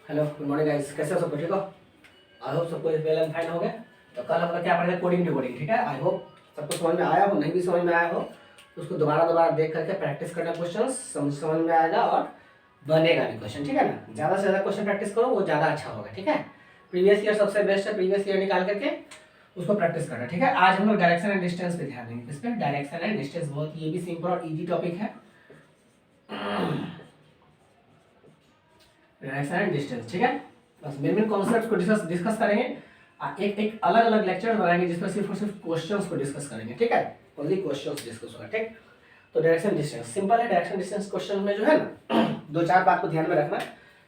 Hello, good morning guys. कैसे हो सब? ठीक हो? आई होप सबको वेल एंड फाइन हो गए। तो कल हम लोग क्या पढ़े थे? Coding decoding. ठीक है, आई होप सबको समझ में आया हो। नहीं भी समझ में आया हो उसको दोबारा दोबारा देख करके प्रैक्टिस करना, क्वेश्चन समझ में आएगा और बनेगा भी क्वेश्चन। ठीक है ना? ज़्यादा से ज़्यादा क्वेश्चन प्रैक्टिस करो, वो ज़्यादा अच्छा होगा। ठीक है, प्रीवियस ईयर सबसे बेस्ट है। प्रीवियस ईयर निकाल करके उसको प्रैक्टिस करना। ठीक है, आज हम लोग डायरेक्शन एंड डिस्टेंस पे ध्यान देंगे। इस पर डायरेक्शन एंड डिस्टेंस बहुत ये भी सिंपल और इजी टॉपिक है। डायरेक्शन एंड डिस्टेंस, ठीक है। बस मेन कॉन्सेप्ट्स को डिस्कस करेंगे। एक एक अलग अलग लेक्चर बनाएंगे जिसमें सिर्फ और सिर्फ क्वेश्चंस को डिस्कस करेंगे। ठीक है, ओनली क्वेश्चंस डिस्कस होगा। ठीक, तो डायरेक्शन डिस्टेंस सिंपल है। डायरेक्शन डिस्टेंस क्वेश्चन में जो है ना दो चार बात को ध्यान में रखना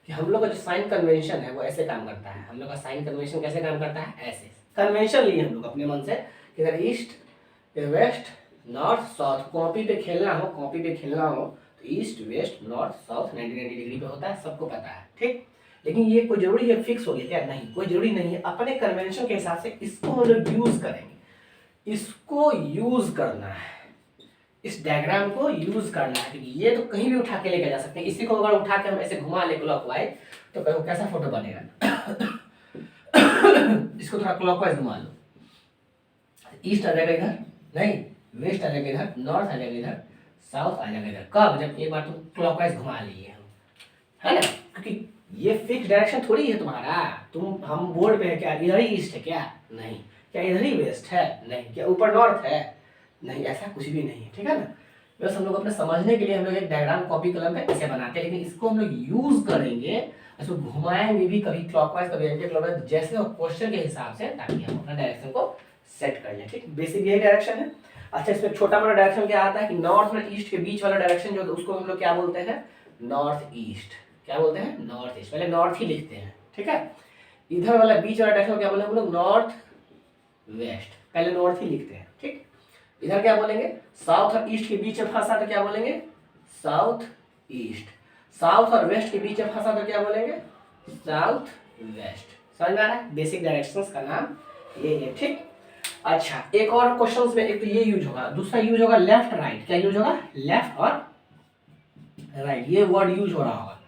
कि हम लोग का जो साइन कन्वेंशन है वो ऐसे काम करता है। हम लोग का साइन कन्वेंशन कैसे काम करता है? ऐसे कन्वेंशन लिए हम लोग अपने मन से कि अगर east, west, north, south copy पे खेलना हो तो east, west, north, south 90 degree पे होता है, सबको पता है। ठीक, लेकिन ये कोई जरूरी है फिक्स हो गया क्या? नहीं, कोई जरूरी नहीं है। अपने कन्वेंशन के हिसाब से इसको हम लोग यूज करेंगे। इसको यूज करना है, इस डायग्राम को यूज करना है, क्योंकि ये तो कहीं भी उठा के लेके जा सकते हैं। इसी को अगर उठा के हम ऐसे घुमा ले क्लॉकवाइज तो कहो कैसा फोटो बनेगा? इसको थोड़ा क्लॉकवाइज घुमा लो, ईस्ट आ जाएगा इधर, नहीं वेस्ट आ जाएगा इधर, नॉर्थ आ जाएगा इधर, साउथ आ जाएगा इधर। कब? जब एक बार तुम क्लॉकवाइज घुमा लिए हम, है ना? क्योंकि ये फिक्स डायरेक्शन थोड़ी है तुम्हारा। तुम हम बोर्ड पे है क्या इधर ही ईस्ट है क्या? नहीं। क्या इधर ही वेस्ट है? नहीं। क्या ऊपर नॉर्थ है? नहीं। ऐसा कुछ भी नहीं है। ठीक है ना? बस हम लोग अपने समझने के लिए हम लोग एक डायग्राम कॉपी कलम पे ऐसे बनाते हैं, लेकिन इसको हम लोग यूज करेंगे, इसको घुमाएंगे भी, कभी क्लॉकवाइज कभी एंटी क्लॉकवाइज, जैसे क्वेश्चन के हिसाब से, ताकि हम अपना डायरेक्शन को सेट कर लें। ठीक, बेसिक यही डायरेक्शन है। अच्छा, इसमें छोटा मोटा डायरेक्शन क्या आता है कि नॉर्थ और ईस्ट के बीच वाला डायरेक्शन जो उसको हम लोग क्या बोलते हैं? North east. क्या बोलते हैं? North east. पहले नॉर्थ ही लिखते हैं। ठीक है, इधर वाला बीच वाला डायरेक्शन क्या बोले हम लोग? North west. पहले नॉर्थ ही लिखते हैं। ठीक, इधर क्या बोलेंगे? साउथ और ईस्ट के बीच में फंसा तो क्या बोलेंगे? South east. साउथ और वेस्ट के बीच में फंसा तो क्या बोलेंगे? South west. समझ में आ रहा है? बेसिक डायरेक्शंस का नाम ये है। ठीक, अच्छा, एक और क्वेश्चंस में एक तो ये यूज होगा, दूसरा यूज होगा लेफ्ट राइट। क्या यूज होगा? लेफ्ट और राइट, ये वर्ड यूज हो रहा होगा,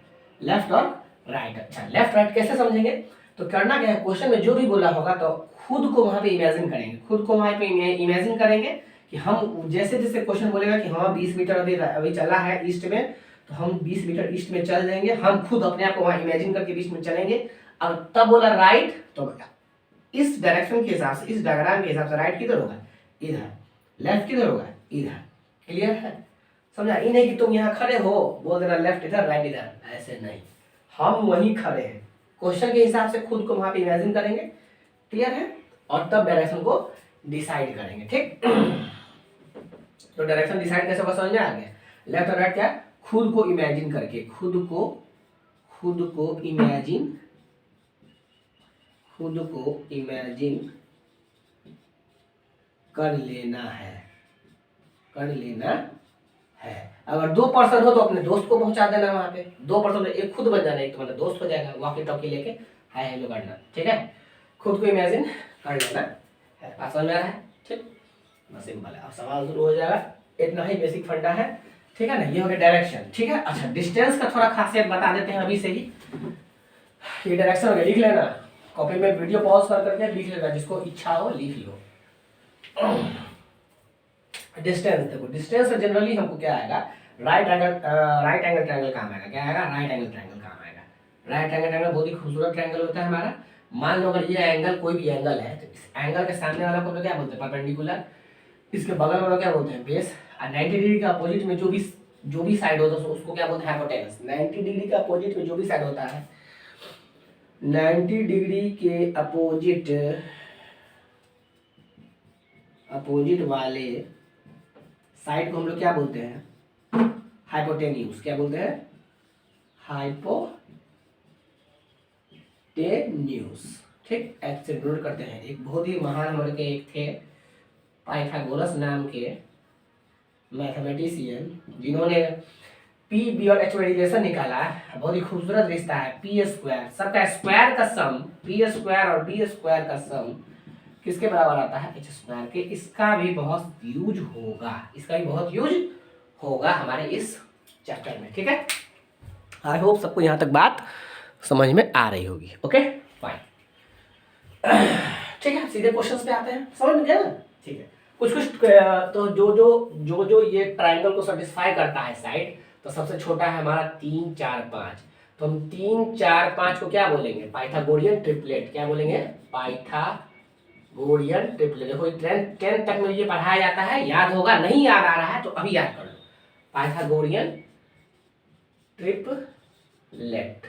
लेफ्ट और राइट। अच्छा, लेफ्ट राइट कैसे समझेंगे? तो करना क्या है, क्वेश्चन में जो भी बोला होगा तो खुद को वहां पे इमेजिन करेंगे, खुद को वहां पे इमेजिन करेंगे कि हम जैसे जैसे क्वेश्चन बोलेगा कि हाँ 20 मीटर अभी चला है ईस्ट में, तो हम 20 मीटर ईस्ट में चल जाएंगे। हम खुद अपने आप को वहां इमेजिन करके बीच में चलेंगे। और तब बोला राइट, तो इस डायरेक्शन के हिसाब से, इस डायग्राम के हिसाब से राइट किधर होगा? इधर। लेफ्ट किधर होगा? इधर। क्लियर है? समझा? ये नहीं कि तुम यहाँ खड़े हो बोल देना लेफ्ट इधर राइट इधर, ऐसे नहीं। हम वहीं खड़े हैं, क्वेश्चन के हिसाब से खुद को वहां पे इमेजिन करेंगे। क्लियर है? और तब डायरेक्शन को डिसाइड करेंगे। ठीक, तो डायरेक्शन डिसाइड कैसे होगा समझ में आ गया? लेफ्ट और राइट क्या? खुद को इमेजिन करके, खुद को इमेजिन कर लेना है। अगर 2 पर्सन हो तो अपने दोस्त को पहुंचा देना वहां पे। 2 पर्सन तो एक खुद बन जाना, एक तो मतलब दोस्त हो जाएगा, वॉकी टॉकी लेके हाय हेलो करना। ठीक है, खुद को इमेजिन कर लेना है। बात समझ में आ रहा है? ठीक, बस सिंपल है। अब सवाल शुरू हो जाएगा। इतना ही बेसिक फंडा है। ठीक है ना? ये हो गया डायरेक्शन। ठीक है, अच्छा डिस्टेंस का थोड़ा खासियत बता देते हैं अभी से ही। ये डायरेक्शन हो गया, लिख लेना कॉपी में, वीडियो पॉज कर करके लिख लेना, जिसको इच्छा हो लिख लो। डिस्टेंस देखो, डिस्टेंस में जनरली हमको क्या आएगा? राइट एंगल ट्रायंगल काम आएगा। क्या आएगा? राइट एंगल ट्रायंगल काम आएगा। राइट एंगल ट्रायंगल बहुत ही खूबसूरत ट्रायंगल होता है हमारा। मान लो अगर ये एंगल, कोई भी एंगल है, तो इस एंगल के सामने वाला को हम लोग क्या बोलते हैं? परपेंडिकुलर। इसके बगल वाला क्या बोलते हैं? बेस। और 90 डिग्री के अपोजिट में जो भी साइड होता है उसको क्या बोलते हैं? हाइपोटेनस। 90 डिग्री के अपोजिट में जो भी साइड होता है, 90 डिग्री के अपोजिट वाले साइड को हम लोग क्या बोलते हैं? हाइपोटेन्यूज। क्या बोलते हैं? हाइपोटेन्यूज। ठीक, ऐसे नोट करते हैं। एक बहुत ही महान वर्ग के एक थे, पाइथागोरस नाम के मैथमेटिशियन, जिन्होंने पी बी और एच में रिलेशन निकाला। बहुत ही खूबसूरत रिश्ता है, पी स्क्वायर, सबका स्क्वायर का सम, पी स्क्वायर और बी स्क्वायर का सम किसके बराबर आता है? एच स्क्वायर के। इसका भी बहुत यूज होगा हमारे इस चैप्टर में। ठीक है, आई होप सबको यहाँ तक बात समझ में आ रही होगी। ओके फाइन, ठीक है, सीधे क्वेश्चंस पे आते हैं, समझ में गया ना? ठीक है, कुछ कुछ तो जो ये ट्राइंगल को सेटिस्फाई करता है साइड, तो सबसे छोटा है हमारा 3 4 5, तो हम 3 4 5 को क्या बोलेंगे? Pythagorean triplet. क्या बोलेंगे? Pythagorean triplet. देखो 10 तक में ये पढ़ाया जाता है, याद होगा, नहीं याद आ रहा है तो अभी याद कर लो। पाइथागोरियन ट्रिपलेट,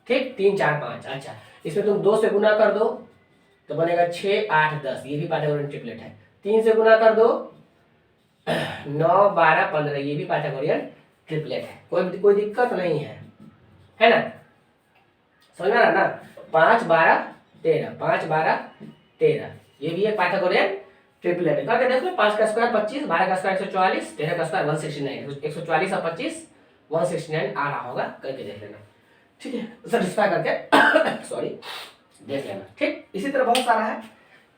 ठीक, 3 4 5। अच्छा, इसमें तुम 2 से गुना कर दो तो बनेगा 6 8 10, ये भी पाइथागोरियन ट्रिपलेट है। 3 से गुना कर दो 9 12 15, ये भी पाइथागोरियन ट्रिपलेट है। कोई दिक्कत नहीं है ना? समझ में आ रहा ना? 5 12 13, 5 12 13, ये भी एक पाइथागोरियन ट्रिपलेट है। करके देख लो, 5 का स्क्वायर 25, 12 का स्क्वायर 144, 13 का स्क्वायर 169, 144 और 25 169 आ रहा होगा, करके देख लेना, ठीक है, सेटिस्फाई करके सॉरी देख लेना, ठीक। इसी तरह बहुत सारा है,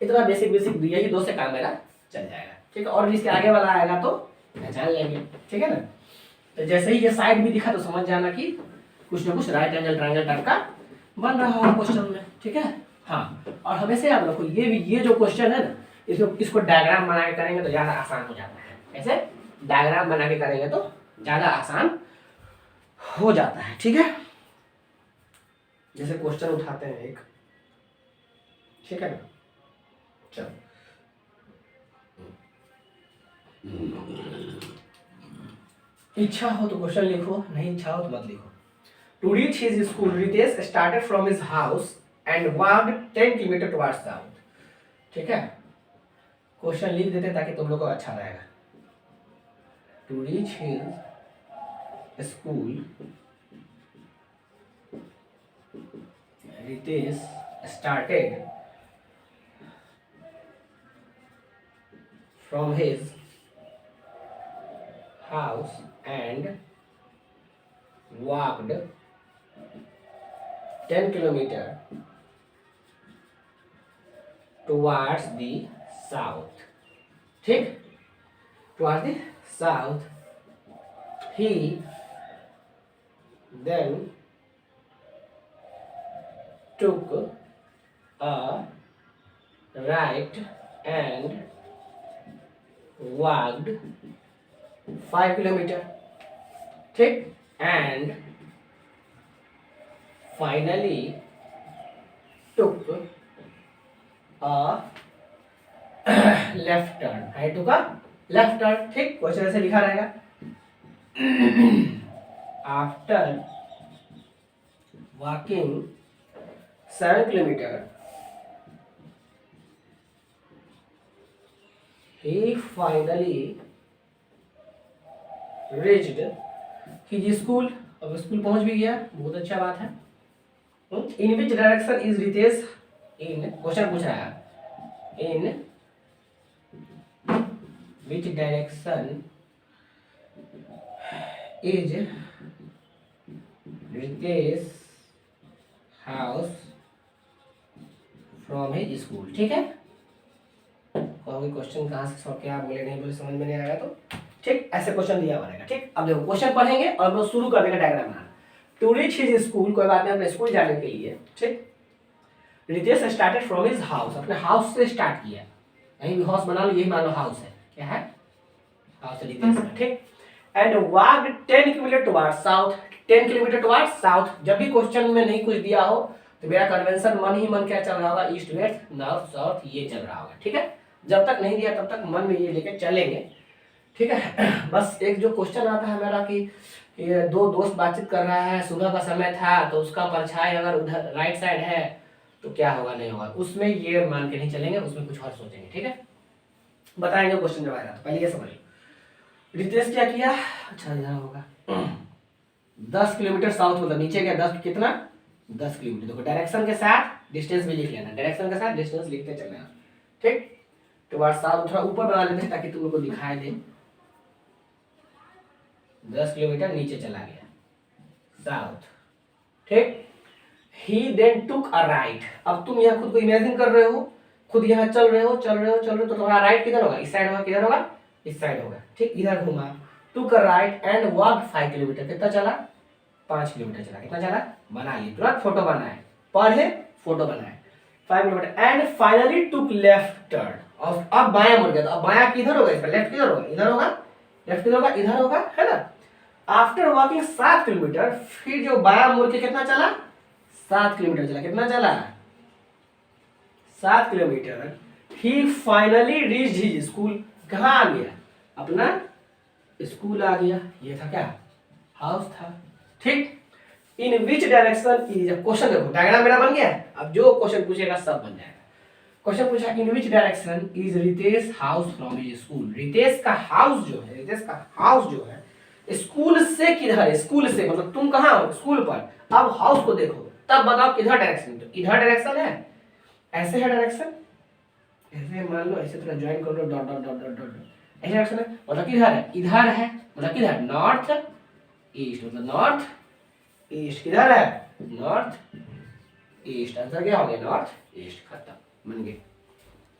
इतना बेसिक बेसिक यही 2 से काम मेरा चल जाएगा, ठीक है। और भी इसके आगे वाला आएगा तो पहचान लेंगे, ठीक है ना? तो जैसे ही ये साइड भी दिखा तो समझ जाना कि कुछ ना कुछ राइट एंगल ट्रायंगल टाइप का बन रहा होगा क्वेश्चन में, ठीक है। हाँ, और हमेशा याद रखो ये जो क्वेश्चन है ना, इसको डायग्राम बना के करेंगे तो ज़्यादा आसान हो जाता है। ऐसे डायग्राम बना के करेंगे तो ज़्यादा आसान हो जाता है, ठीक है। जैसे क्वेश्चन उठाते हैं एक, ठीक है ना? चलो, इच्छा हो तो क्वेश्चन लिखो, नहीं इच्छा हो तो मत लिखो। To reach his school, Ritesh started from his house and walked 10 kilometre towards south, ठीक है। क्वेश्चन लिख देते ताकि तुम लोग को अच्छा रहेगा। To reach his school, Ritesh started from his house and walked 10 kilometer towards the south, ठीक, towards the south. He then took a right and walked 5 kilometer, ठीक, and finally took a left turn, है took a left turn, ठीक। Question ऐसे लिखा रहेगा। After walking 7 kilometer, he finally reached his school। अब school पहुंच भी गया, बहुत अच्छा बात है। In which direction is Ritesh in, question पूछ रहा है, in which direction is Ritesh house from his school, ठीक है। कहोगे क्वेश्चन कहाँ से सॉल्व किया, बोले नहीं बोले समझ में नहीं आएगा तो, ठीक, ऐसे क्वेश्चन दिया बनेगा, ठीक। अब देखो क्वेश्चन पढ़ेंगे और हम लोग शुरू कर देंगे डायग्राम बनाना। टू रीच हिज स्कूल, कोई बात नहीं, अपने स्कूल जाने के लिए, ठीक। Ritesh started from his house, अपने हाउस से स्टार्ट किया, यही भी हाउस बना लो, यही मान लो हाउस है, क्या है? हाउस है रितेश का, ठीक। And walked 10 kilometre towards south, 10 kilometre towards south. जब भी क्वेश्चन में नहीं कुछ दिया हो तो मेरा कन्वेंशन मन ही मन क्या चल रहा होगा? ईस्ट वेस्ट नॉर्थ साउथ, ये चल रहा होगा, ठीक है। जब तक नहीं दिया तब तक मन में ये लेके चलेंगे, ठीक है। बस एक जो क्वेश्चन आता है मेरा कि ये 2 दोस्त बातचीत कर रहा है, सुबह का समय था, तो उसका परछाई अगर उधर राइट साइड है तो क्या होगा नहीं होगा, उसमें ये मान के नहीं चलेंगे, उसमें कुछ और सोचेंगे, ठीक है। बताएंगे क्वेश्चन जब आएगा, तो पहले ये समझ लो रितेश क्या किया। अच्छा इधर होगा 10 किलोमीटर साउथ, मतलब नीचे गया 10 कितना 10 किलोमीटर। देखो डायरेक्शन के साथ डिस्टेंस भी लिख लेना, डायरेक्शन के साथ डिस्टेंस लिखते चलना, ठीक। टुवर्ड्स साउथ थोड़ा ऊपर बना लेते हैं ताकि तुम लोग को दिखाई दे। 10 किलोमीटर नीचे चला गया साउथ, ठीक। He then took a right. अब तुम यहाँ खुद को इमेजिन कर रहे हो, खुद यहाँ चल रहे हो तो तुम्हारा राइट किधर होगा? इस साइड होगा, किधर होगा? इस साइड होगा, ठीक। इधर घूमा, took a right and walk 5 kilometre, कितना चला? 5 किलोमीटर चला। कितना चला? बना लिए, तुरंत फोटो बनाए, पढ़े फोटो बनाए। 5 kilometre and finally took left turn. और अब बायां मुड़ गया। तो अब बायां किधर होगा? इसका लेफ्ट किधर होगा? इधर होगा। लेफ्ट किधर होगा? इधर होगा, है ना। आफ्टर वॉकिंग 7 किलोमीटर, फिर जो बायां मुड़ के कितना चला? 7 किलोमीटर चला। कितना चला? 7 किलोमीटर। ही फाइनली रीच हिज स्कूल। कहाँ आ गया? अपना स्कूल आ गया। ये था क्या? हाउस था। ठीक। इन विच डायरेक्शन इज, क्वेश्चन देखो, डायग्राम मेरा बन गया। अब जो क्वेश्चन पूछेगा सब बन जाएगा। क्वेश्चन पूछा in which direction is Ritesh house from his school. Ritesh का हाउस जो है, रितेश का हाउस जो है स्कूल से किधर है? स्कूल से मतलब तुम कहाँ हो? स्कूल पर। अब हाउस को देखो, तब बताओ किधर डायरेक्शन। तो इधर डायरेक्शन है, ऐसे है डायरेक्शन, ऐसे मान लो, ऐसे थोड़ा ज्वाइन कर लो, dot dot dot dot dot, ऐसे डायरेक्शन है। मतलब किधर है? इधर है। मतलब किधर? North east. मतलब नॉर्थ ईस्ट। किधर है? North east. आंसर क्या हो गया? North east. खत्म, बन गए।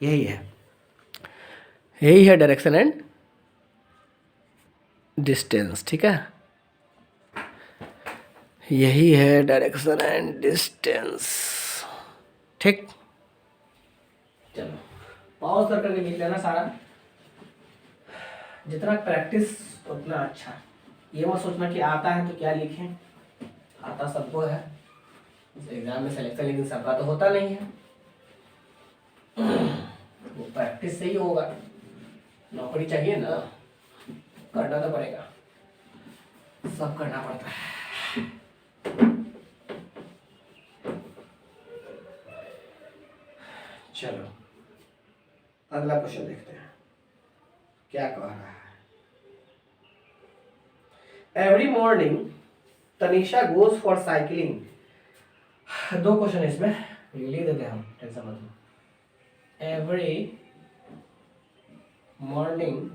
यही है, यही है डायरेक्शन एंड डिस्टेंस। ठीक है, यही है डायरेक्शन एंड डिस्टेंस। ठीक, चलो पॉज करके लिख लेना सारा। जितना प्रैक्टिस उतना अच्छा। ये मत सोचना कि आता है तो क्या लिखें, आता सबको है। एग्जाम में सिलेक्शन लेकिन सबका तो होता नहीं है, वो प्रैक्टिस से ही होगा। नौकरी चाहिए ना, करना तो पड़ेगा, सब करना पड़ता है। चलो अगला क्वेश्चन देखते हैं क्या कह रहा है। Every morning Tanisha goes for cycling. 2 question है इसमें, लिख देते हैं हम, टेंशन मत लो। Every morning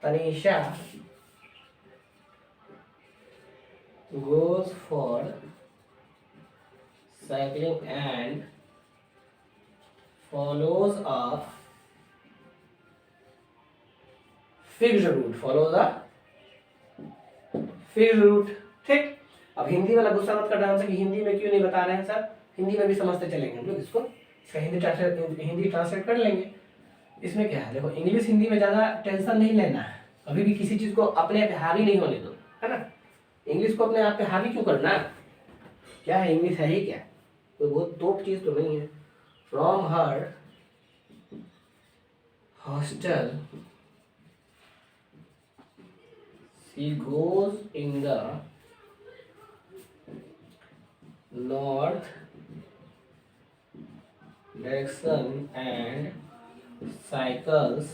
Tanisha goes for cycling and follows a fixed route, follows a fixed route। ठीक। अब हिंदी वाला गुस्सा मत करना हमसे कि हिंदी में क्यों नहीं बता रहे हैं सर, हिंदी में भी समझते चलेंगे हम लोग इसको, इसका हिंदी ट्रांसलेट कर लेंगे। इसमें क्या है, देखो इंग्लिश हिंदी में ज़्यादा टेंशन नहीं लेना है, कभी भी किसी चीज़ को अपने पे हावी नहीं होने दो, है ना। इंग्लिश को अपने आप पे हावी क्यों करना? क्या है इंग्लिश, है ही क्या, कोई बहुत तोप चीज़ तो नहीं है। From her hostel she goes in the north direction and cycles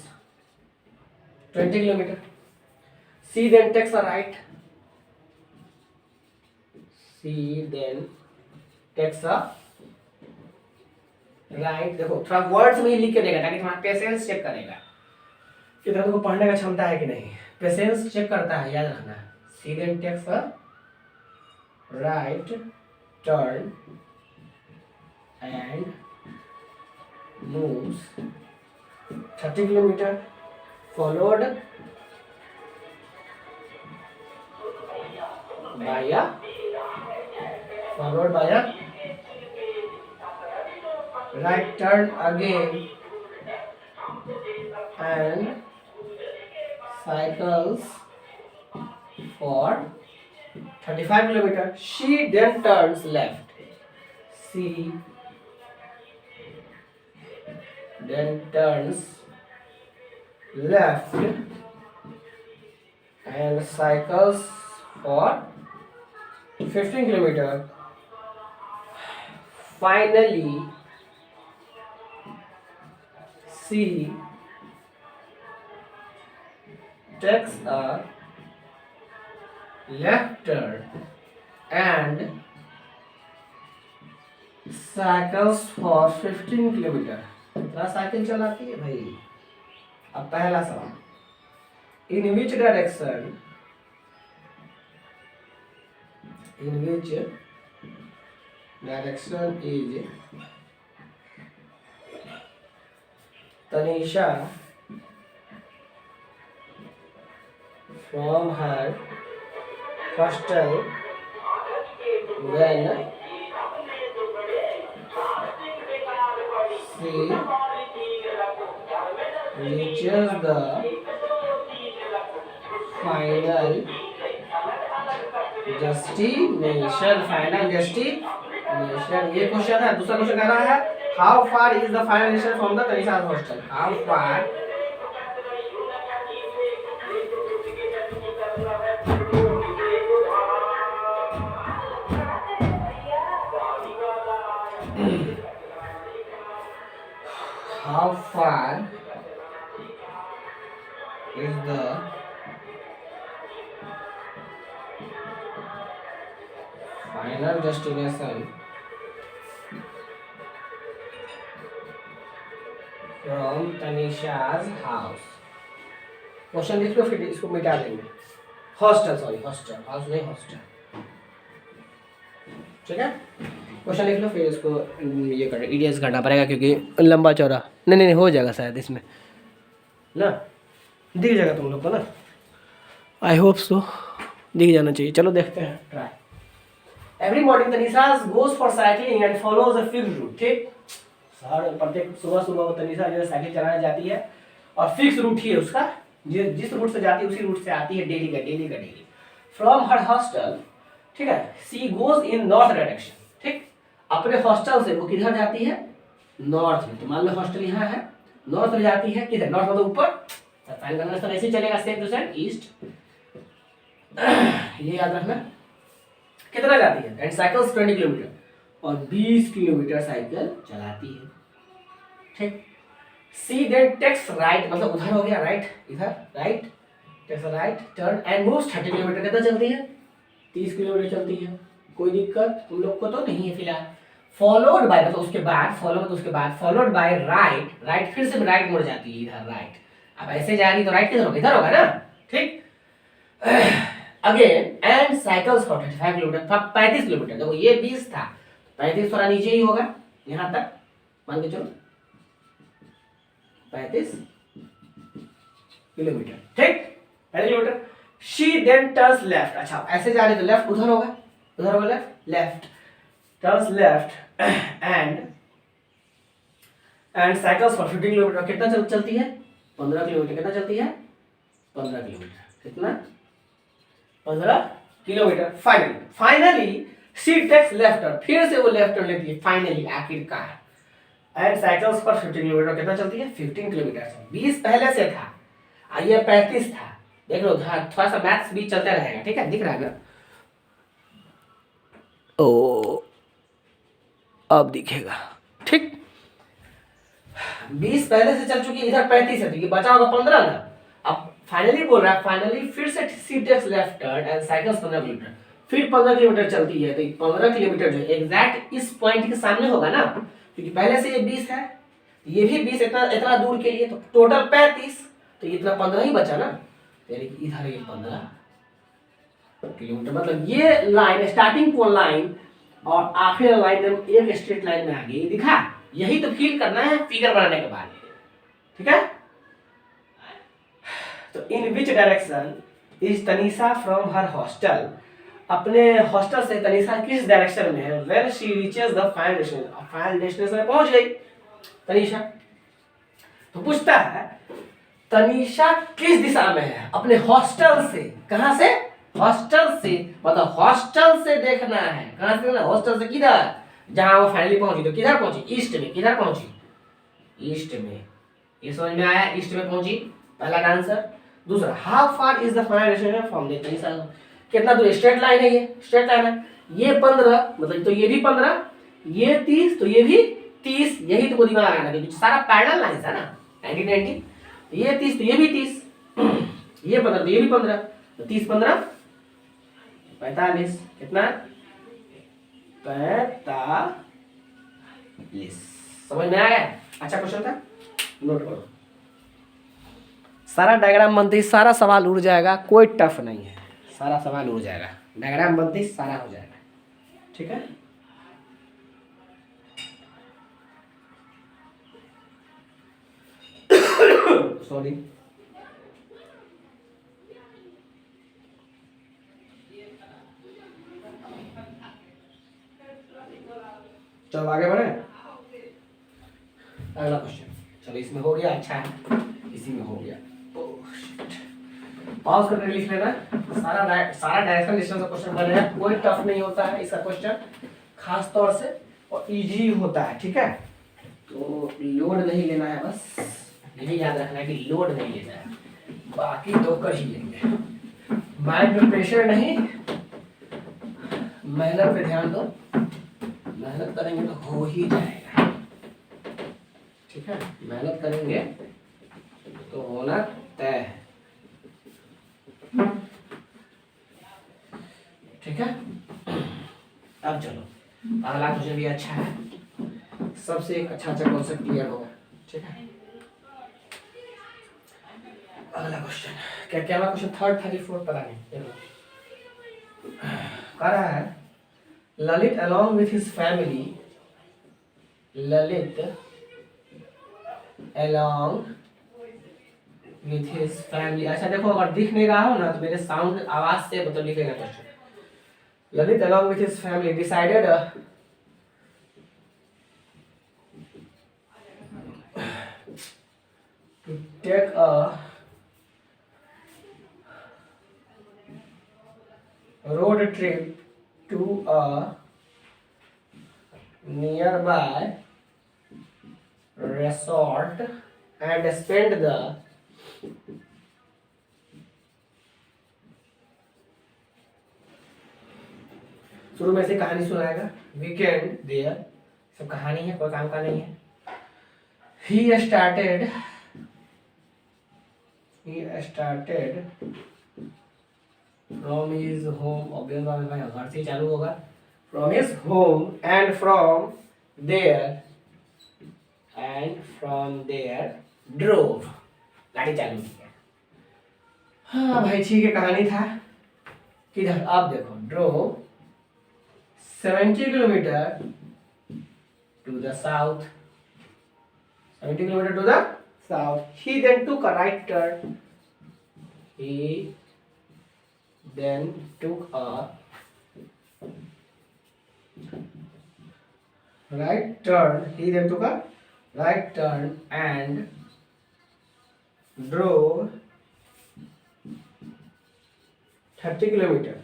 20 kilometre. She then takes a right. She then takes a right। देखो थोड़ा वर्ड्स में ही लिख के देगा ताकि तुम्हारा पेशेंस चेक करेगा कि तुमको पढ़ने का क्षमता है कि नहीं। पेशेंस चेक करता है, याद रखना। She then takes a right turn and moves 30 kilometre followed by a right turn again and cycles for 35 kilometer। She then turns left। She then turns left and cycles for 15 kilometer। Finally she takes a left turn and cycles for 15 kilometre. कितना cycle चलाती है भाई। अब पहला सवाल, in which direction is Tanisha from her hostel when she reaches the final destination. Final destination, ये question है। दूसरा क्वेश्चन कह रहा है how far is the final destination from the Tanisha's hostel. How far how far is the final destination from Tanisha's house। Question लिख लो फिर इसको मिटा देंगे। हॉस्टल, सॉरी हॉस्टल, हाउस नहीं हॉस्टल, ठीक है। क्वेश्चन लिख लो फिर इसको ये कर ईडीएस करना पड़ेगा क्योंकि लंबा चौड़ा नहीं हो जाएगा शायद इसमें ना, दिख जाएगा तुम लोग को ना, आई होप सो दिख जाना चाहिए। चलो देखते हैं try. Every morning Tanisha goes for cycling and follows a fixed route. ठीक, प्रत्येक सुबह वो तनिषा जो है साइकिल चलाने जाती है और फिक्स रूट ही है उसका, जिस रूट से जाती है उसी रूट से आती है डेली का डेली फ्रॉम हर हॉस्टल। ठीक है, she goes in north direction. ठीक, अपने हॉस्टल से वो किधर जाती है? नॉर्थ में। तो मान लो हॉस्टल यहाँ है, नॉर्थ में जाती है, किधर? नॉर्थ मतलब ऊपर। फाइन करना ऐसे ही चलेगा, सेम टू सेम ईस्ट, ये याद रखना। कितना जाती है? एंड साइकिल्स 20 किलोमीटर, और 20 किलोमीटर साइकिल चलाती है। ठीक, सी देन टेक्स राइट, मतलब उधर हो गया राइट, इधर right, takes right turn and moves 30 kilometre. कितना चलती है? 30 किलोमीटर चलती है। कोई दिक्कत तुम लोग को तो नहीं है फिलहाल। फॉलोड बाय, मतलब उसके बाद, फॉलो मतलब उसके बाद, फॉलोड बाय राइट, राइट फिर से राइट मुड़ जाती है इधर राइट। अब ऐसे जा रही तो राइट किधर होगा? इधर होगा ना। ठीक, again and cycles for 35 kilometre, 35 kilometre. देखो ये 20 था, 35 थोड़ा नीचे ही होगा, यहाँ तक मान के चलो 35 किलोमीटर। ठीक, 35 kilometre. She then turns left. अच्छा, ऐसे जा रही तो लेफ्ट उधर होगा, उधर होगा left, turns left and cycles for 15 kilometre. कितना चलती है? 15 किलोमीटर। कितना चलती है? 15 किलोमीटर। कितना? 15 kilometre. Finally she takes left turn, फिर से वो लेफ्ट टर्न लेती है फाइनली, आखिरकार। एंड साइकिल्स पर 15 किलोमीटर। कितना चलती है? 15 किलोमीटर। 20 पहले से था, ये 35 था। देख लो, थोड़ा सा मैथ्स भी चलता रहेगा। ठीक है, दिख रहा है? ओ, अब दिखेगा। ठीक, 20 पहले से चल चुकी है, इधर 35 है, तो ये बचा होगा 15 ना। अब फाइनली बोल रहा है, फाइनली फिर से she takes left turn and cycles 15 kilometre, फिर 15 किलोमीटर चलती है। तो 15 किलोमीटर जो एग्जैक्ट इस पॉइंट के सामने होगा ना, क्योंकि पहले से ये 20 है, ये भी 20, इतना दूर के लिए, तो टोटल 35, तो इतना 15 ही बचा ना, यानी कि इधर ये 15 किलोमीटर। मतलब ये लाइन, स्टार्टिंग पॉइंट लाइन और आखिरी लाइन एक स्ट्रेट लाइन में आ गई, दिखा? यही तो फील करना है फिगर बनाने के बाद। ठीक है, तो in which direction is Tanisha from her hostel. अपने हॉस्टल से तनिषा किस डायरेक्शन में है? When she reaches the final destination. Final destination में पहुंच गई तनिषा। तो पूछता है तनिषा किस दिशा में है? अपने हॉस्टल से। कहां से? हॉस्टल से, मतलब हॉस्टल से देखना है। कहां से? हॉस्टल से किधर? जहां वो फाइनली पहुंची, तो किधर पहुंची? ईस्ट में। किधर पहुंची? ईस्ट में। ये समझ में आया? ईस्ट में पहुंची, पहला आंसर। दूसरा, how far is the final destination from the Tanisha. कितना दूर? स्ट्रेट लाइन है, ये स्ट्रेट लाइन है। ये 15, मतलब तो ये भी 15, ये 30, तो ये भी 30। यही तो दिमाग आ रहा है, सारा पैरेलल लाइन है ना, 90 90। ये 30 तो ये भी 30, ये 15 तो ये भी 15, तो 30 15 45। कितना? 45। समझ में आ गया? अच्छा क्वेश्चन था, नोट करो। सारा डायग्राम बनते ही सारा सवाल उड़ जाएगा, कोई टफ नहीं है, सारा सवाल उड़ जाएगा, डायग्राम बनते ही सारा हो जाएगा। ठीक है, सॉरी। चलो आगे बढ़े। अगला क्वेश्चन, चलो इसमें हो गया, अच्छा है, इसी में हो गया। पॉज करके लिख लेना, सारा डायरेक्शन डिस्टेंस का क्वेश्चन बनेगा, कोई टफ नहीं होता है इसका क्वेश्चन खास तौर से, और इजी होता है, ठीक है। तो लोड नहीं लेना है, बस यही याद रखना है कि लोड नहीं लेना है, बाकी तो कर ही लेंगे। माइंड पे प्रेशर नहीं, मेहनत पे ध्यान दो, मेहनत करेंगे तो हो ही जाएगा, ठीक है। मेहनत करेंगे तो होना तय है, ठीक है। अब चलो अगला क्वेश्चन भी अच्छा है, सबसे एक अच्छा कॉन्सेप्ट क्लियर होगा, ठीक है। अगला क्वेश्चन क्या क्या क्वेश्चन, थर्ड 34 पता नहीं, कह रहा है Lalit along with his family, Lalit along with his family, अच्छा देखो अगर दिख नहीं रहा हो ना तो मेरे साउंड आवाज से मतलब लिखेगा question. Lalit along with his family decided to take a road trip to a nearby resort and spend the शुरू में से कहानी सुनाएगा, वीकेंड देयर, सब कहानी है, कोई काम का नहीं है। He started from his home, obvious बात है, घर से चालू होगा, from his home and from there drove, गाड़ी चालू की है। हाँ भाई ठीक है, कहानी था किधर, आप देखो drove 70 kilometre to the south, 70 kilometer to the south. He then took a right turn. He then took a right turn and drove 30 kilometer.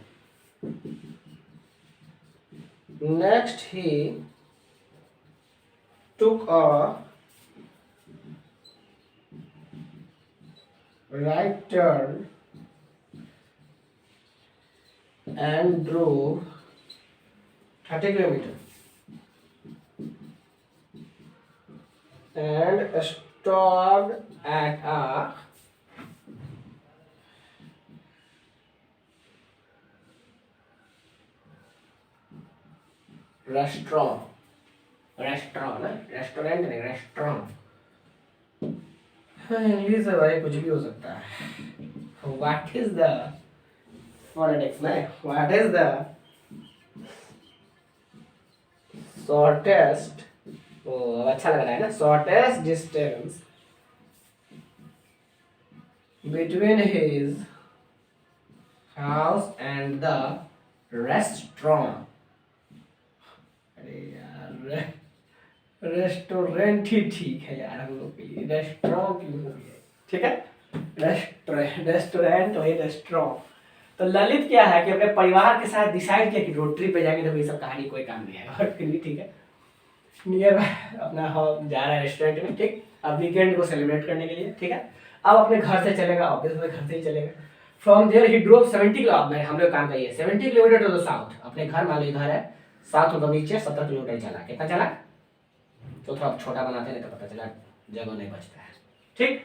Next he took a right turn and drove 30 kilometer and stopped at a restaurant नहीं, restaurant. English है भाई, कुछ भी हो सकता है। What is the phonetics में, what is the shortest, अब अच्छा लग रहा है ना, shortest distance between his house and the restaurant। अरे यार रेस्टोरेंट ही ठीक है यार हम लोग के लिए, रेस्टोरेंट क्यों हो गया, ठीक है। रेस्टोरेंट वही रेस्टोरेंट। तो ललित क्या है कि अपने परिवार के साथ डिसाइड किया कि रोड ट्रिप पे जाएंगे, तो ये सब कहानी कोई काम नहीं है, और फिर भी ठीक है, नियर अपना जा रहा है रेस्टोरेंट में, ठीक। अब वीकेंड को सेलिब्रेट करने के लिए, ठीक है। अब अपने घर से चलेगा, ऑब्वियसली घर से ही चलेगा। From there he drove 70 kilometre, हम लोग काम करिए 70 किलोमीटर टू द साउथ, अपने घर, मान लो घर है साउथ मतलब नीचे 17 किलोमीटर चला, कितना चला, तो थोड़ा छोटा बनाते हैं तो पता चला जगह नहीं बचता है, ठीक।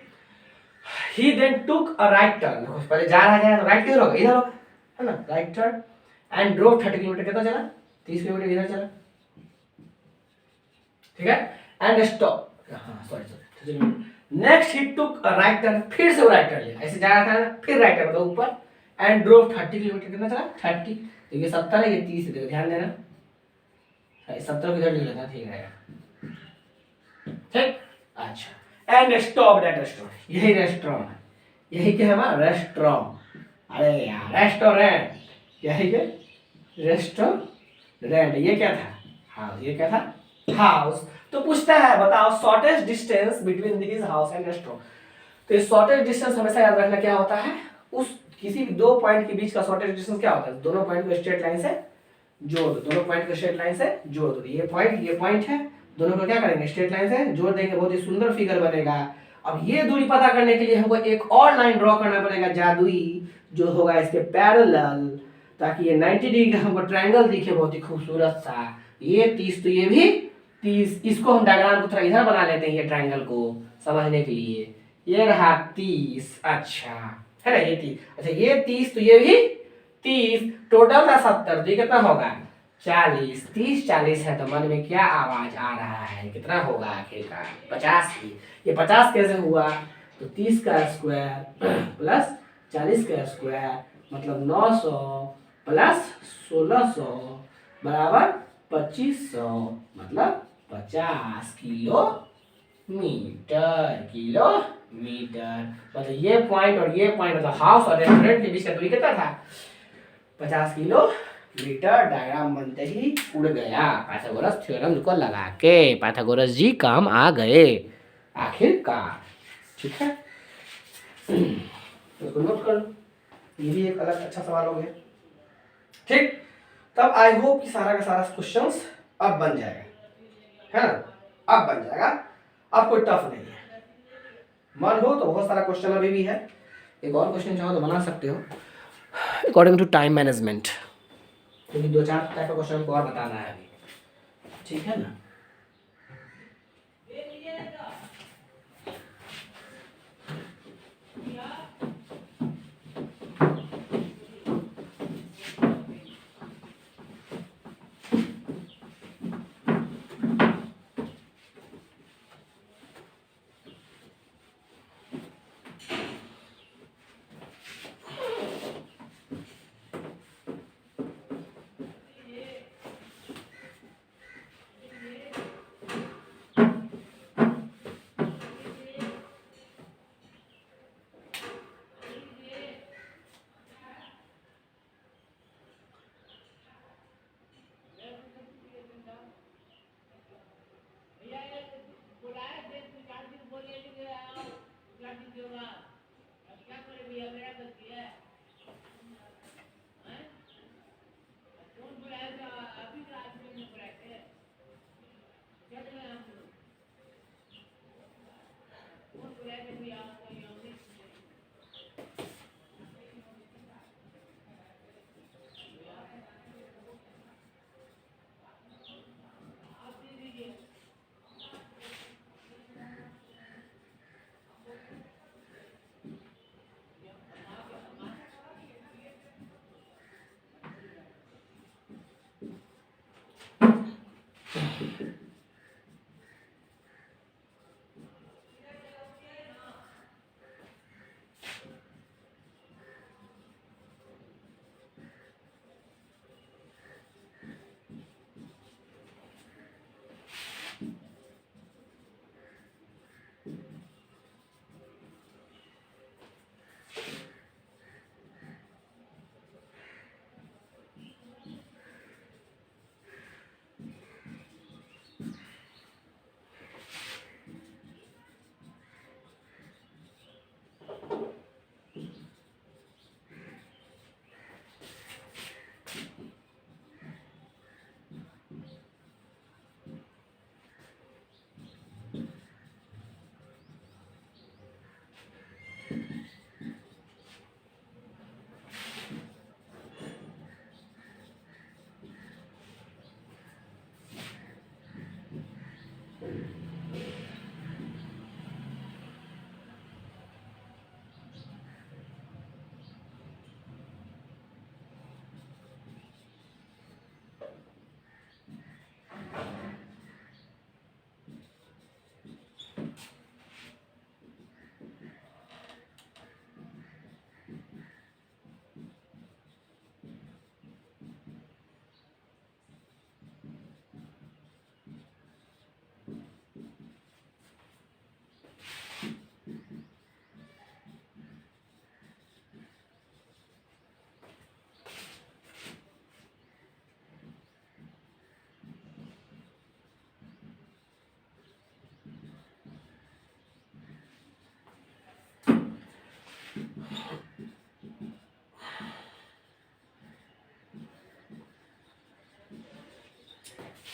He then took a right turn, पहले जा रहा है तो राइट किधर होगा, इधर होगा, है ना, right turn and drove 30 kilometre, कितना चला, 30 किलोमीटर इधर चला, ठीक है। एंड स्टॉप, हाँ sorry, next he took a right turn, फिर से वो राइट टर्न लिया, ऐसे जा रहा था फिर राइट टर्न मतलब ऊपर, एंड ड्रोव 30 किलोमीटर, कितना चला 30, तो ये 70 है, ये 30 है, ध्यान देना 70 किधर ले लेना, ठीक रहेगा, ठीक। अच्छा, एंड स्टॉप दैट रेस्टोरेंट, यही रेस्टोरेंट है, यही क्या है हमारा रेस्टोरेंट, अरे यार रेस्टोरेंट, यही के रेस्टोरेंट, ये क्या था, हाँ ये क्या था हाउस। तो पूछता है बताओ shortest distance between this house and restaurant. तो ये शॉर्टेस्ट डिस्टेंस हमेशा याद रखना क्या होता है, उस किसी भी दो पॉइंट के बीच का शॉर्टेस्ट डिस्टेंस क्या होता है, दोनों पॉइंट को स्ट्रेट लाइन से जोड़ दो, दोनों पॉइंट को स्ट्रेट लाइन से जोड़ दो। ये पॉइंट है, दोनों को क्या करेंगे स्ट्रेट लाइन से जोड़ देंगे, बहुत ही सुंदर फिगर बनेगा। अब ये दूरी पता करने के लिए हमको एक और लाइन ड्रॉ करना पड़ेगा जादुई, जो होगा इसके पैरेलल, ताकि ये 90 डिग्री का हमको ट्रायंगल दिखे बहुत ही खूबसूरत सा। ये 30 तो ये भी 30, इसको हम डायग्राम को थोड़ा इधर बना लेते हैं ये ट्रायंगल को समझने के लिए। ये रहा 30, अच्छा है ना, ये 30, अच्छा ये 30 तो ये भी 30, टोटल का 70, तो ये कितना होगा 40, 30 40 है तो मन में क्या आवाज आ रहा है, कितना होगा आखिरकार 50 की। ये 50 कैसे हुआ, तो 30 का स्क्वायर प्लस 40 का स्क्वायर मतलब 900 प्लस 1600 बराबर 2500 मतलब 50 किलोमीटर। मतलब ये पॉइंट और ये पॉइंट मतलब हाउस और रेस्टोरेंट के बीच का दूरी कितना था 50 किलोमीटर। डायग्राम बनते ही उड़ गया पाइथागोरस थ्योरम को लगा के, पाइथागोरस जी काम आ गए आखिरकार। ठीक है, इसको नोट कर लो, ये भी एक अलग अच्छा सवाल हो गया। ठीक, तब आई होप कि सारा का सारा क्वेश्चंस अब बन जाएगा, है ना, अब बन जाएगा, अब कोई टफ नहीं है। मन हो तो बहुत सारा क्वेश्चन अभी भी है, एक और क्वेश्चन चाहो तो बना सकते हो अकॉर्डिंग टू टाइम मैनेजमेंट, क्योंकि 2-4 टाइप का क्वेश्चन हमको और बताना है अभी, ठीक है ना।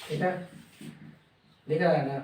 ठीक है, दिख रहा है ना।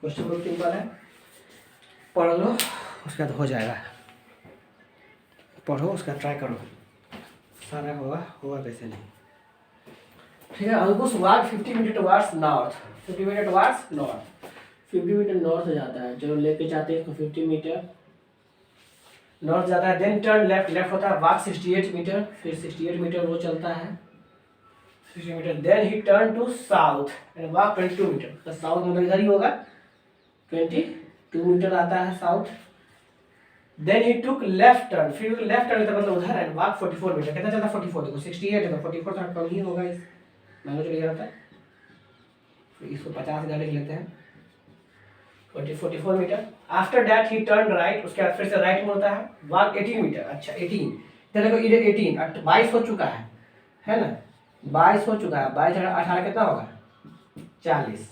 क्वेश्चन बहुत सिंपल है, पढ़ लो उसके बाद हो जाएगा। पढ़ो उसका ट्राई करो, सारा होगा कैसे नहीं। ठीक है, Ankush walk 50 metre towards north, 50 metre towards north, 50 metre north हो जाता है, जो लेके जाते हैं तो 50 मीटर नॉर्थ जाता है। देन टर्न लेफ्ट, लेफ्ट होता है वाक 68 मीटर, फिर 68 मीटर वो चलता है 60 metre. Then he turn to south and walk 22 metre, तो साउथ मतलब इधर ही होगा, 22 मीटर आता है south. Then he took left turn, फिर लेफ्ट टर्न का मतलब उधर एंड वाक 44 मीटर, कितना चलता है 44, देखो 68 है तो 44 थोड़ा कम ही होगा, इस मैंने चलिए जाता है, फिर इसको 50 गाड़ी लेते हैं, 44 metre. After that he turn right, उसके बाद फिर से राइट मुड़ता है, वाक 18 मीटर, अच्छा 18, तो देखो इधर 18 22 हो चुका है ना, 22 हो चुका है, 22 18 कितना होगा 40,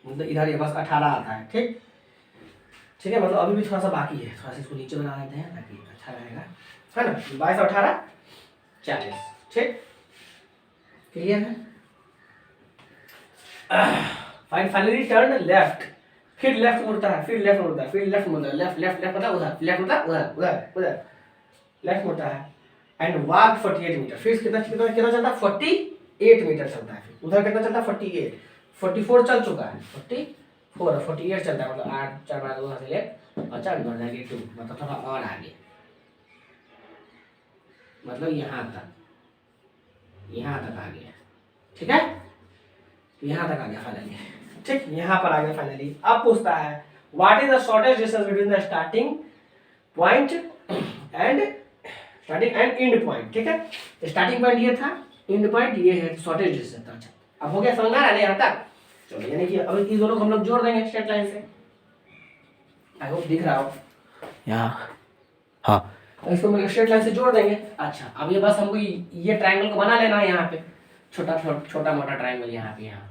मतलब इधर ये बस 18 आता है। ठीक ठीक है, मतलब अभी भी थोड़ा सा बाकी है, थोड़ा सा इसको नीचे बना लेते हैं ताकि अच्छा रहेगा, है ना। 22 और 18 40, ठीक क्लियर है। फाइनली टर्न लेफ्ट, फिर लेफ्ट मुड़ता है, फिर लेफ्ट मुड़ता है, फिर लेफ्ट मुड़ता है, लेफ्ट लेफ्ट लेफ्ट मतलब उधर, लेफ्ट मुड़ता उधर उधर उधर, लेफ्ट मुड़ता है एंड वॉक 48 मीटर, फिर कितना कितना कितना चलता है 48 मीटर चलता है, फिर उधर कितना चलता है 48, 44 चल चुका है, 44 48 चलता है, मतलब 8 4 बार 2 से ले और 4 बढ़ जाएगी 2, मतलब थोड़ा और आगे, मतलब यहाँ तक आ गया। ठीक है, यहाँ तक आ गया फाइनली, ठीक यहाँ पर आ गया फाइनली। अब पूछता है what is the shortest distance between the starting point and and point. ठीक है, स्टार्टिंग पॉइंट ये था, एंड पॉइंट ये है, शॉर्टेस्ट डिस्टेंस था। अच्छा अब हो गया, समझ आ रहा है यहाँ तक, चलो यानी कि अब इन दोनों को हम लोग जोड़ देंगे स्ट्रेट लाइन से, आई होप दिख रहा हो यहाँ, हाँ तो इसको हम स्ट्रेट लाइन से जोड़ देंगे। अच्छा अब ये बस हमको ये ट्रायंगल को बना लेना है, यहाँ पे छोटा मोटा ट्रायंगल यहाँ पे, यहाँ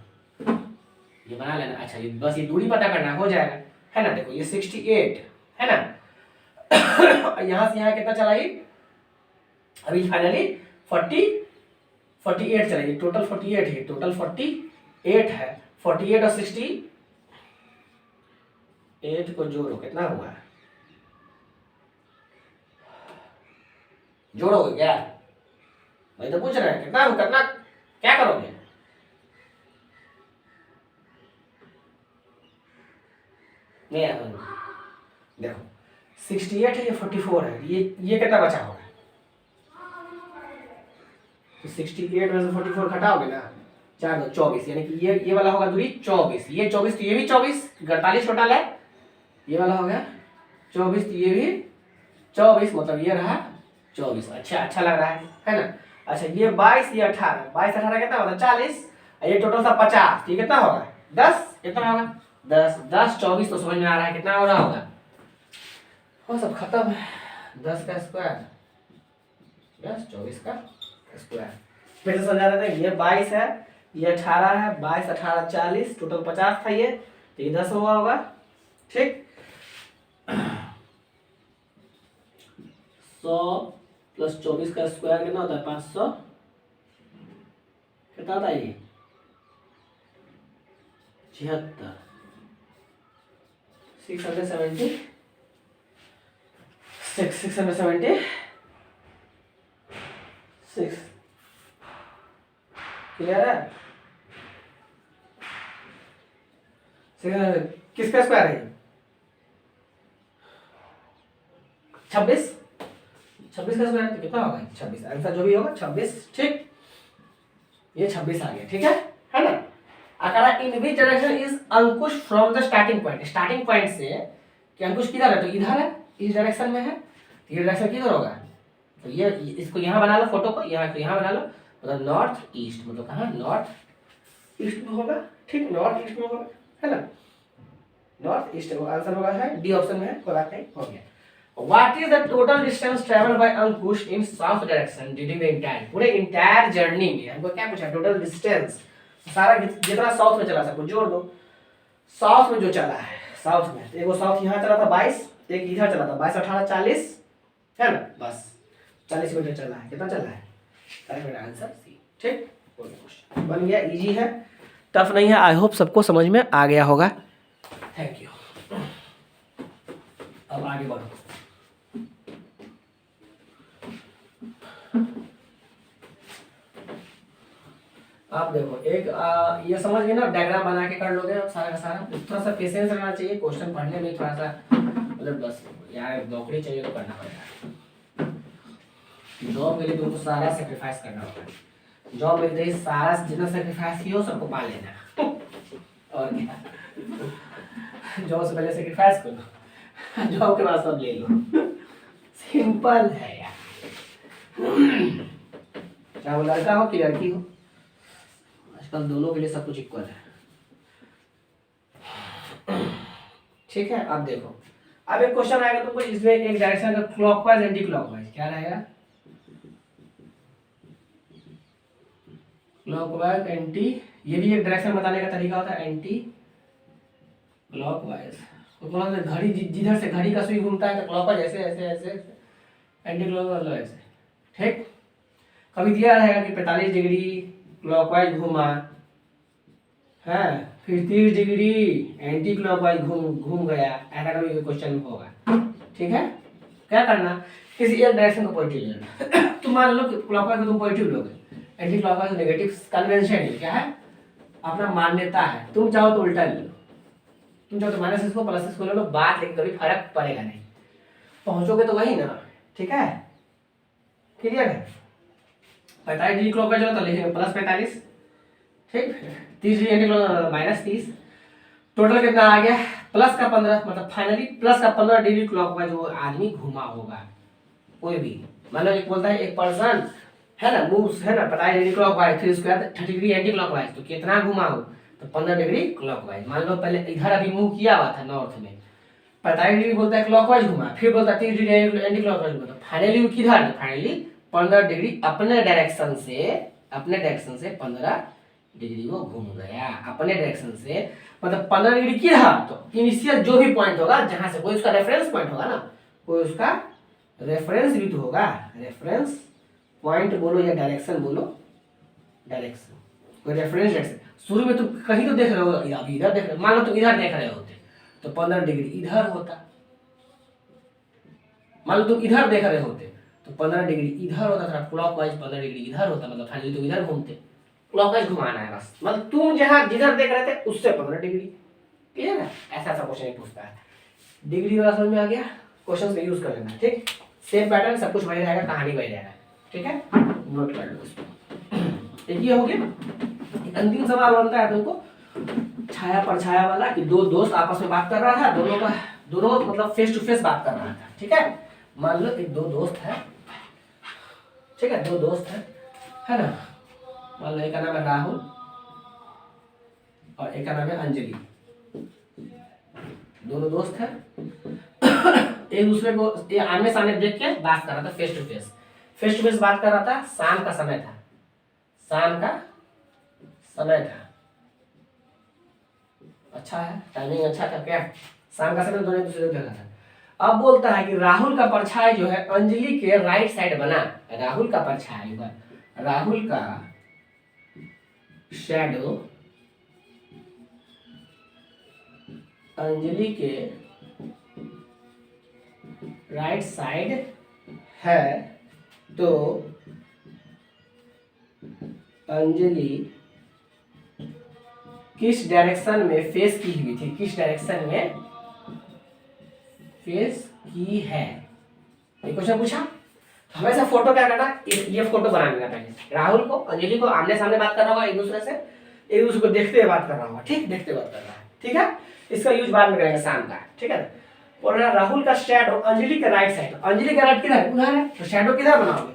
ये बना लेना। अच्छा ये बस ये दूरी पता करना हो जाएगा, है ना। देखो ये 68 है ना, यहाँ से यहाँ कितना चला ये, अभी फाइनली 48 चलेगी, टोटल 48 है, टोटल 48 है, 48 और 68 को जोड़ो कितना हुआ, जोड़ोगे क्या, भाई तो पूछ रहे हैं कितना करना, क्या करोगे, नहीं देखो 68 है, ये 44 है, ये कितना बचा होगा, तो 68 में से 44 घटाओगे ना, 4 2 24, यानी कि ये वाला होगा दूरी 24, ये 24 तो ये भी 24, 48 टोटल है, ये वाला हो गया 24 तो ये भी 24, मतलब ये रहा 24। अच्छा लग रहा है ना। अच्छा ये 22 ये 18, 22 18 कितना होता है 40, ये टोटल था 50, ये कितना होगा 10, कितना होगा 10 10 24, तो समझ में आ रहा है कितना हो रहा होगा, वो सब खत्म है, 10 का स्क्वायर 10 24 का स्क्वायर, फिर से समझा देते हैं, ये 22 है, ये 18 है, 22 18 40, टोटल 50 था ये, तो ये 10 हुआ होगा। ठीक 100 प्लस 24 का स्क्वायर कितना होता है 500, कितना होता है ये 76, 676 क्लियर है, किसका स्क्वायर है 26 का स्क्वायर, तो कितना होगा 26, आंसर जो भी होगा 26। ठीक ये 26 आ गया, ठीक है ना। अगला in which direction is Ankush from the starting point, starting point से कि अंकुश किधर है, तो इधर है, इस डायरेक्शन में है, तो ये डायरेक्शन किधर होगा, तो ये इसको यहाँ बना लो, फोटो को यहाँ बना लो, मतलब नॉर्थ ईस्ट, मतलब कहाँ नॉर्थ ईस्ट में होगा, ठीक, नॉर्थ ईस्ट में होगा, है ना, नॉर्थ ईस्ट में आंसर होगा, है डी ऑप्शन में है, कोई बात नहीं, हो गया। What is the total distance traveled by Ankush in south direction during the entire, पूरे entire journey में हमको क्या पूछा, टोटल डिस्टेंस, सारा जितना साउथ में चला सबको जोड़ दो, साउथ में जो चला है, साउथ में तो एगो साउथ यहाँ चला था 22, एक इधर चला था 22 18 40, है ना, बस 40 मीटर चला है, कितना चला है, करेक्ट आंसर सी, ठीक, बन गया, इजी है, टफ नहीं है, आई होप सबको समझ में आ गया होगा, थैंक यू। अब आगे बढ़ो, आप देखो एक ये समझ गए ना, डायग्राम बना के कर लोगे आप सारा का सारा, थोड़ा सा पेशेंस रहना चाहिए, क्वेश्चन पढ़ने में थोड़ा सा मतलब बस यार नौकरी चाहिए तो करना पड़ेगा, जॉब के लिए तुमको सारा सेक्रीफाइस करना होगा, जॉब मिलते ही सारा जितना सेक्रीफाइस किया हो सबको पा लेना और क्या, जॉब से पहले सेक्रीफाइस करो, जॉब के बाद सब ले लो, सिंपल है यार, चाहे वो लड़का हो कि लड़की हो, आजकल दोनों के लिए सब कुछ इक्वल है, ठीक है। अब देखो, अब एक क्वेश्चन आएगा तुमको, इसमें एक डायरेक्शन का क्लॉकवाइज एंटी क्लॉकवाइज, क्या रहेगा, क्लॉकवाइज एंटी, ये भी एक डायरेक्शन बताने का तरीका होता है, एंटी क्लॉकवाइज, तो घड़ी जिधर से घड़ी का सुई घूमता है तो क्लॉकवाइज ऐसे ऐसे ऐसे, एंटी क्लॉकवाइज मतलब ऐसे, ठीक। कभी दिया रहेगा कि 45 डिग्री क्लॉकवाइज घूमा है, फिर 30 डिग्री एंटी क्लॉकवाइज घूम गया, ऐसा कभी क्वेश्चन होगा, ठीक है। क्या करना, किसी एक डायरेक्शन को पॉजिटिव लेना, तुम मान लो कि क्लॉकवाइज को तुम पॉजिटिव लोगे, एंटी क्लॉकवाइज नेगेटिव, कन्वेंशन है, क्या है, अपना मान्यता है, तुम चाहो तो उल्टा ले लो, तुम चाहो तो माइनस इसको प्लस इसको ले लो, बात लेकिन कभी फर्क पड़ेगा नहीं, पहुंचोगे तो वही ना, ठीक है, क्लियर है। 45 डिग्री क्लॉकवाइज हो तो लिखेंगे प्लस 45, ठीक, 30 degree anti clockwise minus 30, total कितना आ गया, प्लस का 15, मतलब फाइनली प्लस का 15 डिग्री क्लॉकवाइज वो आदमी घुमा होगा, कोई भी, मान लो एक बोलता है एक पर्सन है ना, मूव्स है ना 45 डिग्री क्लॉकवाइज, फिर उसके बाद 30 डिग्री एंटी क्लॉकवाइज, तो कितना घुमा हो, तो 15 डिग्री क्लॉकवाइज, मान लो पहले इधर अभी मूव किया हुआ था नॉर्थ में, 45 डिग्री बोलता है क्लॉकवाइज घुमा, फिर बोलता है 30 डिग्री एंटी क्लॉकवाइज घुमा, तो फाइनली वो किधर, फाइनली 15 डिग्री अपने डायरेक्शन से 15 डिग्री वो घूम गया, अपने डायरेक्शन से, मतलब 15 डिग्री किधर, तो इनिशियल जो भी पॉइंट होगा जहां से, कोई उसका रेफरेंस पॉइंट होगा ना, कोई उसका रेफरेंस भी तो होगा, रेफरेंस पॉइंट बोलो या डायरेक्शन बोलो, डायरेक्शन, कोई रेफरेंस डायरेक्शन, शुरू में तुम कहीं तो देख रहे हो, अभी इधर देख रहे हो, मान लो तुम इधर देख रहे होते तो 15 डिग्री इधर होता, मान लो तुम इधर देख रहे होते तो 15 डिग्री इधर होता था, क्लॉकवाइज 15 डिग्री इधर होता, मतलब फाइनली तुम इधर घूमते, क्लॉकवाइज घुमाना है बस, मतलब तुम जहां जिधर देख रहे थे उससे 15 डिग्री, क्लियर है, ऐसा क्वेश्चन पूछता है, डिग्री वाला समझ में आ गया, क्वेश्चन में यूज कर लेना, ठीक, सेम पैटर्न सब कुछ वही रहेगा, कहानी वही रहेगा, ठीक है, नोट कर लो इसको, एक ये हो गया। एक अंतिम सवाल बनता है तुमको, छाया परछाया वाला, कि दो दोस्त आपस में बात कर रहा था, दोनों मतलब फेस टू फेस बात कर रहा था, ठीक है, मान लो एक दो दोस्त है, ठीक है, दो दोस्त है ना, मान लो एक का नाम है राहुल और एक का नाम है अंजलि, दोनों दोस्त है, एक दूसरे को आमने सामने देख के बात कर रहा था, फेस टू फेस बात कर रहा था, शाम का समय था, अच्छा है, टाइमिंग अच्छा था, क्या शाम का समय, दोनों दूसरे को देख रहा था। अब बोलता है कि राहुल का परछाई जो है अंजलि के राइट साइड बना, राहुल का परछाई, राहुल का शैडो अंजलि के राइट साइड है, तो अंजलि किस डायरेक्शन में फेस की हुई थी, किस डायरेक्शन में फेस की है, ये क्वेश्चन पूछा, हमेशा फोटो क्या करना, ये फोटो बना लेना पहले। राहुल को अंजलि को आमने सामने बात कर रहा होगा, एक दूसरे से, एक दूसरे को देखते हुए बात कर रहा होगा, ठीक, देखते हुए बात कर रहा है, ठीक है। इसका यूज बाद में करेंगे शाम का, ठीक है। और राहुल का शैडो अंजलि के राइट साइड, अंजलि का राइट किधर, उधर है, तो शैडो किधर बनाओगे,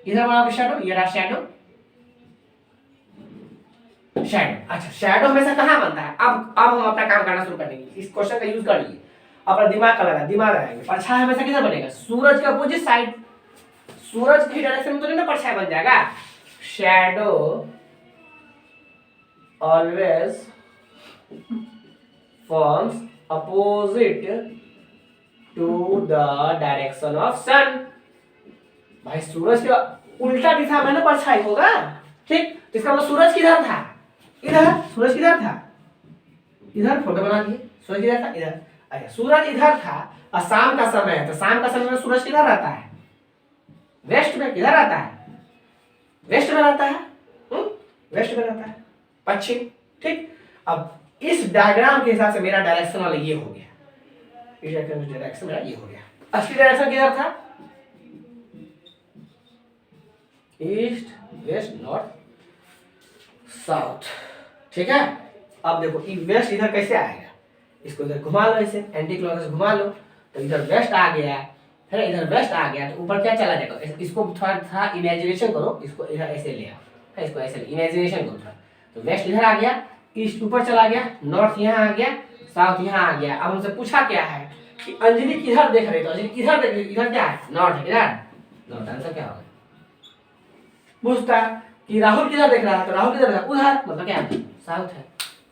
इधर बनाओगे शैडो, ये रहा शैडो, शैडो। अच्छा, शैडो हमेशा कहाँ बनता है, अब हम अपना काम करना शुरू कर देंगे, इस क्वेश्चन का यूज कर लीजिए, अपना दिमाग का लगाएंगे। परछाई हमेशा किधर बनेगा, सूरज के अपोजिट साइड, सूरज की डायरेक्शन में तो नहीं ना परछाई बन जाएगा। Shadow always forms opposite to the direction of sun. भाई सूरज के उल्टा दिशा में ना परछाई होगा, ठीक। तो इसका मतलब सूरज किधर था, इधर, सूरज किधर था, इधर, फोटो बना दिए, सूरज किधर था, इधर। अच्छा, सूरज इधर था और शाम का समय है, तो शाम का समय में सूरज किधर रहता है, वेस्ट में, किधर रहता है, वेस्ट में रहता है, वेस्ट में रहता है, पश्चिम, ठीक। अब इस डायग्राम के हिसाब से मेरा डायरेक्शन वाला ये हो गया, इस डायरेक्शन मेरा ये हो गया। असली डायरेक्शन किधर था, ईस्ट वेस्ट नॉर्थ साउथ, ठीक है। अब देखो वेस्ट इधर कैसे आएगा, इसको इधर घुमा लो, ऐसे एंटी क्लॉकवाइज घुमा लो, तो इधर वेस्ट आ गया है, इधर वेस्ट आ गया, तो ऊपर क्या चला जाएगा, इसको थोड़ा इमेजिनेशन करो, इसको इधर ऐसे ले आओ, इसको ऐसे इमेजिनेशन करो थोड़ा, तो वेस्ट इधर आ गया, ईस्ट ऊपर चला गया, नॉर्थ यहाँ आ गया, साउथ यहाँ आ गया। अब हमसे पूछा क्या है कि अंजलि किधर देख रही, तो अंजलि किधर देख रही, इधर क्या है, नॉर्थ है, इधर नॉर्थ, आंसर क्या होगा। पूछता कि राहुल किधर देख रहा है, तो राहुल किधर देख रहा है, उधर, मतलब क्या है, साउथ है।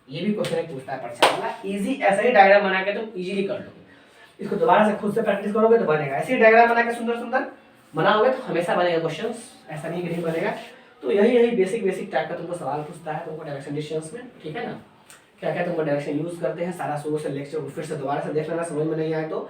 ये भी क्वेश्चन पूछता है परीक्षा वाला, इजी, ऐसा ही डायग्राम बना के तुम इजीली कर लोगे। इसको दोबारा से खुद से प्रैक्टिस करोगे तो बनेगा, ऐसे ही डायग्राम बना के सुंदर सुंदर बनाओगे तो हमेशा बनेगा क्वेश्चन, ऐसा नहीं कि नहीं बनेगा। तो यही बेसिक टाइप का तुमको सवाल पूछता है तुमको डायरेक्शन डिस्टेंस में, ठीक है ना। क्या क्या तुमको डायरेक्शन यूज करते हैं, सारा शुरू से लेक्चर को फिर से दोबारा से देख लेना, समझ में नहीं आए तो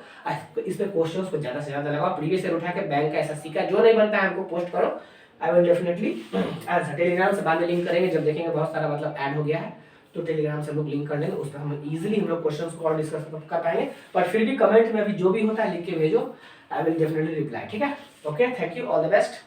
इस पे क्वेश्चंस को ज्यादा से ज्यादा लगाओ, प्रीवियस ईयर उठा के बैंक का एसएससी का जो नहीं बनता है हमको पोस्ट करो, आई विल डेफिनेटली। अच्छा, टेलीग्राम से बाद में लिंक करेंगे, जब देखेंगे बहुत सारा मतलब ऐड हो गया है, तो टेलीग्राम से हम लोग लिंक कर लेंगे, उस पर हम इजीली हम लोग क्वेश्चंस को और डिस्कस कर पाएंगे। पर फिर भी कमेंट में अभी जो भी होता है लिख के भेजो, आई विल डेफिनेटली रिप्लाई, ठीक है। Okay, thank you, all the best.